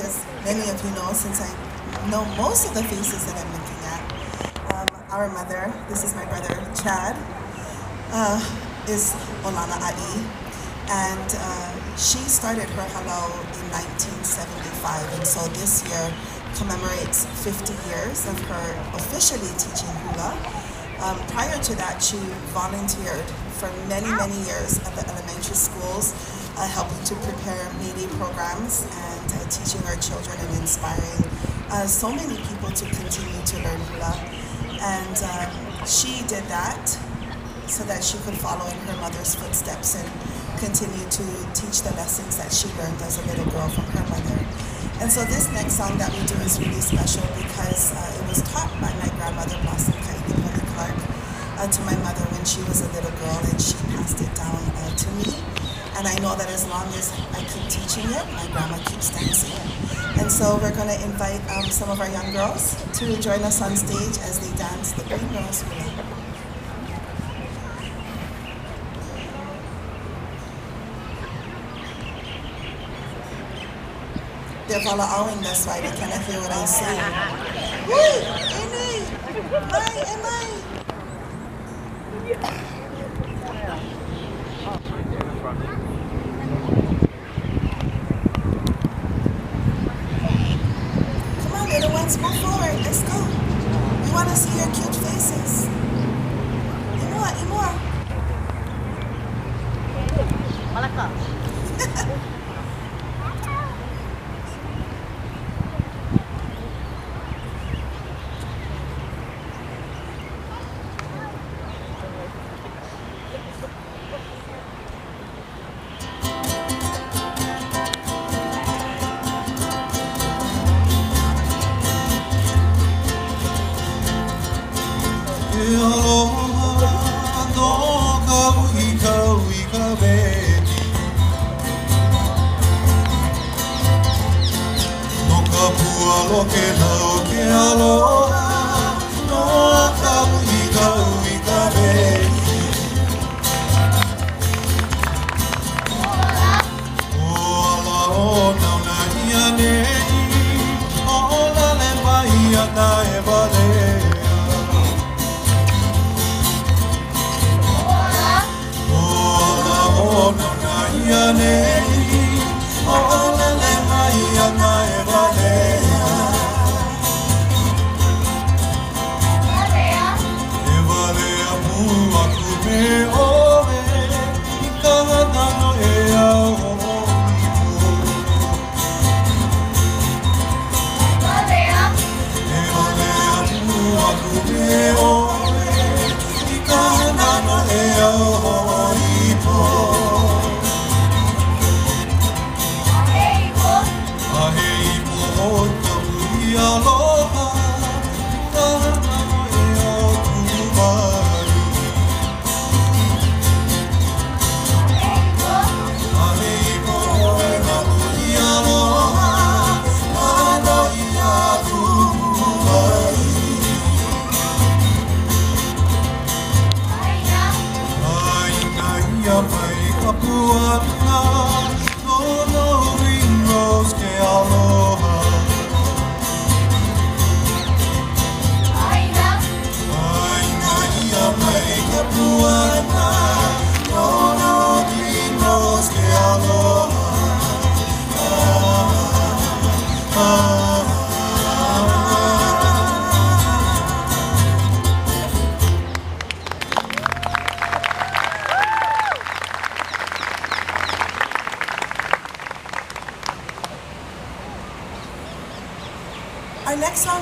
as many of you know, since I know most of the faces that I'm looking at, our mother, this is my brother Chad, is Olana Ai, and she started her Hālau in 1975, and so this year commemorates 50 years of her officially teaching hula. Prior to that, she volunteered for many years at the elementary schools, helping to prepare media programs and teaching our children and inspiring so many people to continue to learn hula. And she did that so that she could follow in her mother's footsteps and continue to teach the lessons that she learned as a little girl from her mother. And so this next song that we do is really special because it was taught by my grandmother, Blossom Kamaʻāina Clark, to my mother when she was a little girl, and she passed it down to me. And I know that as long as I keep teaching it, my grandma keeps dancing. And so we're going to invite some of our young girls to join us on stage as they dance the Green Rose Hula. They're following, that's why they cannot hear what I say. Woo! Ini! Mai! Come on, little ones, move forward. Let's go. We want to see your cute faces. Imua. Malaka. Our next song